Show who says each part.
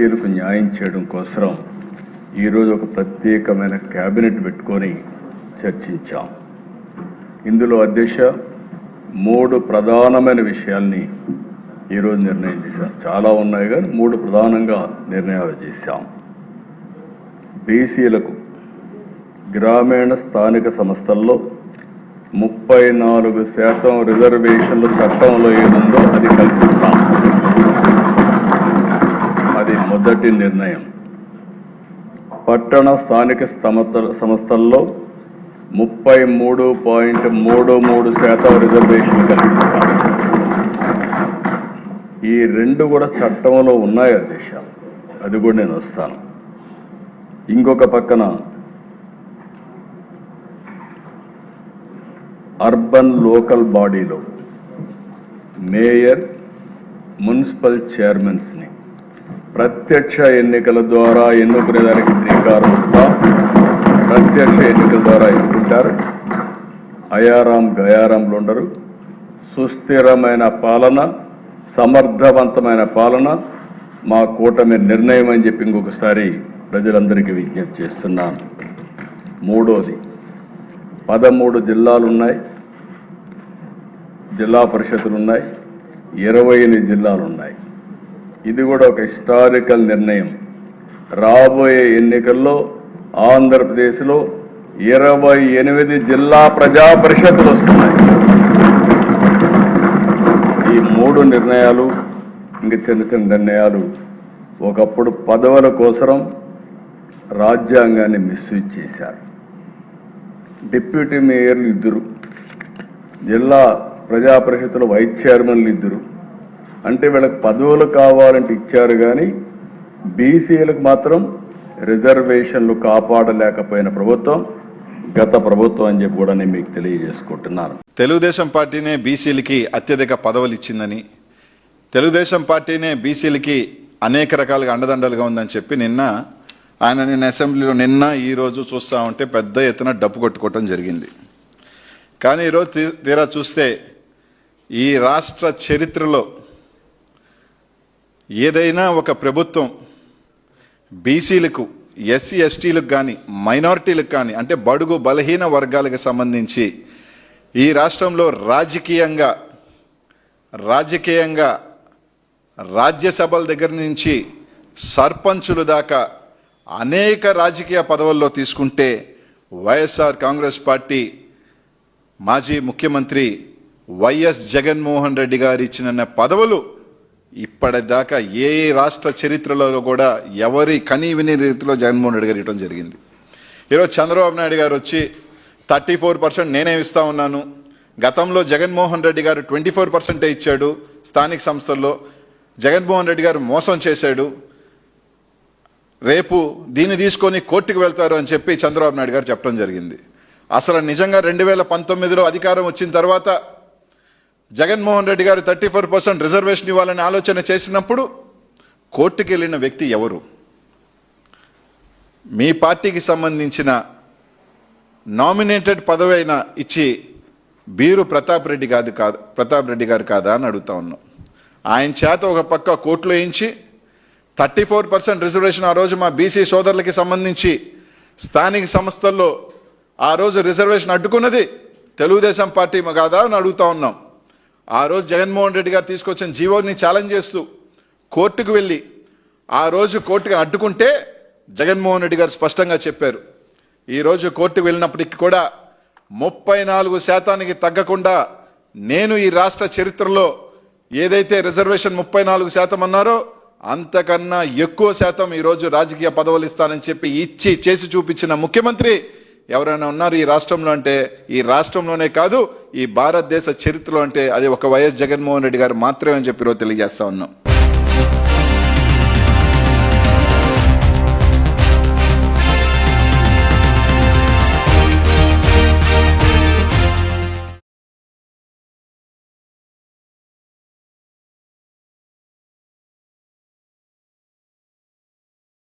Speaker 1: బీసీలకు న్యాయం చేయడం కోసం ఈరోజు ఒక ప్రత్యేకమైన కేబినెట్ పెట్టుకొని చర్చించాం. ఇందులో అధ్యక్ష 3 ప్రధానమైన విషయాల్ని ఈరోజు నిర్ణయం చేశాం. చాలా ఉన్నాయి కానీ 3 ప్రధానంగా నిర్ణయాలు చేశాం. బీసీలకు గ్రామీణ స్థానిక సంస్థల్లో 34% రిజర్వేషన్లు చట్టంలో ఏముందో అది కల్పిస్తాం. అది మొదటి నిర్ణయం. పట్టణ స్థానిక సంస్థల్లో 33.33% రిజర్వేషన్ కల్పిస్తాం. ఈ 2 కూడా చట్టంలో ఉన్నాయి అధ్యక్ష. అది కూడా నేను వస్తాను. ఇంకొక పక్కన అర్బన్ లోకల్ బాడీలో మేయర్, మున్సిపల్ చైర్మన్స్ని ప్రత్యక్ష ఎన్నికల ద్వారా ఎన్నుకునేదానికి శ్రీకారం చుట్టాం. ప్రత్యక్ష ఎన్నికల ద్వారా ఎన్నుకుంటారు. అయారాం గయారాంలు ఉండరు. సుస్థిరమైన పాలన, సమర్థవంతమైన పాలన మా కూటమి నిర్ణయం అని చెప్పి ఇంకొకసారి ప్రజలందరికీ విజ్ఞప్తి చేస్తున్నాను. మూడోది, 13 జిల్లాలు ఉన్నాయి, జిల్లా పరిషత్తులు ఉన్నాయి, 28 జిల్లాలు ఉన్నాయి. ఇది కూడా ఒక హిస్టారికల్ నిర్ణయం. రాబోయే ఎన్నికల్లో ఆంధ్రప్రదేశ్లో 28 జిల్లా ప్రజా పరిషత్తులు వస్తున్నాయి. ఈ 3 నిర్ణయాలు, ఇంక చిన్న చిన్న నిర్ణయాలు ఒకప్పుడు పదవుల కోసం రాజ్యాంగాన్ని మిస్యూజ్ చేశారు. డిప్యూటీ మేయర్లు 2, జిల్లా ప్రజా పరిషత్తుల వైస్ చైర్మన్లు 2. అంటే వీళ్ళకి పదవులు కావాలంటే ఇచ్చారు కానీ బీసీలకు మాత్రం రిజర్వేషన్లు కాపాడలేకపోయిన ప్రభుత్వం గత ప్రభుత్వం అని చెప్పి కూడా నేను మీకు తెలియజేసుకుంటున్నాను.
Speaker 2: తెలుగుదేశం పార్టీనే బీసీలకి అత్యధిక పదవులు ఇచ్చిందని, తెలుగుదేశం పార్టీనే బీసీలకి అనేక రకాలుగా అండదండలుగా ఉందని చెప్పి నిన్న అసెంబ్లీలో ఈ రోజు చూస్తూ ఉంటే పెద్ద ఎత్తున డప్పు కొట్టుకోవటం జరిగింది. కానీ ఈరోజు తీరా చూస్తే ఈ రాష్ట్ర చరిత్రలో ఏదైనా ఒక ప్రభుత్వం బీసీలకు, ఎస్సీ ఎస్టీలకు కానీ, మైనారిటీలకు కానీ, అంటే బడుగు బలహీన వర్గాలకు సంబంధించి ఈ రాష్ట్రంలో రాజకీయంగా రాజ్యసభల దగ్గర నుంచి సర్పంచుల దాకా అనేక రాజకీయ పదవుల్లో తీసుకుంటే వైఎస్ఆర్ కాంగ్రెస్ పార్టీ మాజీ ముఖ్యమంత్రి వైఎస్ జగన్మోహన్ రెడ్డి గారు ఇచ్చిన పదవులు ఇప్పటిదాకా ఏ రాష్ట్ర చరిత్రలో కూడా ఎవరి కనీ విని రీతిలో జగన్మోహన్ రెడ్డి గారు ఇవ్వడం జరిగింది. ఈరోజు చంద్రబాబు నాయుడు గారు వచ్చి 34% నేనే ఇస్తా ఉన్నాను, గతంలో జగన్మోహన్ రెడ్డి గారు 24% ఇచ్చాడు, స్థానిక సంస్థల్లో జగన్మోహన్ రెడ్డి గారు మోసం చేశాడు, రేపు దీన్ని తీసుకొని కోర్టుకు వెళ్తారు అని చెప్పి చంద్రబాబు నాయుడు గారు చెప్పడం జరిగింది. అసలు నిజంగా 2019లో అధికారం వచ్చిన తర్వాత జగన్మోహన్ రెడ్డి గారు 34% రిజర్వేషన్ ఇవ్వాలని ఆలోచన చేసినప్పుడు కోర్టుకు వెళ్ళిన వ్యక్తి ఎవరు? మీ పార్టీకి సంబంధించిన నామినేటెడ్ పదవి అయినా ఇచ్చి బీరు ప్రతాప్ రెడ్డి గారు కాదా అని అడుగుతా ఉన్నాం. ఆయన చేత ఒక పక్క కోర్టులో వేయించి 34% రిజర్వేషన్ ఆ రోజు మా బీసీ సోదరులకి సంబంధించి స్థానిక సంస్థల్లో ఆ రోజు రిజర్వేషన్ అడ్డుకున్నది తెలుగుదేశం పార్టీ కాదా అని అడుగుతా ఉన్నాం. ఆ రోజు జగన్మోహన్ రెడ్డి గారు తీసుకొచ్చిన జీవోని ఛాలెంజ్ చేస్తూ కోర్టుకు వెళ్ళి ఆ రోజు కోర్టుకు అడ్డుకుంటే జగన్మోహన్ రెడ్డి గారు స్పష్టంగా చెప్పారు, ఈరోజు కోర్టుకు వెళ్ళినప్పటికీ కూడా 34% తగ్గకుండా నేను ఈ రాష్ట్ర చరిత్రలో ఏదైతే రిజర్వేషన్ 34% అన్నారో అంతకన్నా ఎక్కువ శాతం ఈరోజు రాజకీయ పదవులు ఇస్తానని చెప్పి ఇచ్చి చేసి చూపించిన ముఖ్యమంత్రి ఎవరైనా ఉన్నారు ఈ రాష్ట్రంలో అంటే, ఈ రాష్ట్రంలోనే కాదు ఈ భారతదేశ చరిత్రలో అంటే అది ఒక వైఎస్ జగన్మోహన్ రెడ్డి గారు మాత్రమే అని చెప్పి ఈరోజు తెలియజేస్తా ఉన్నాం.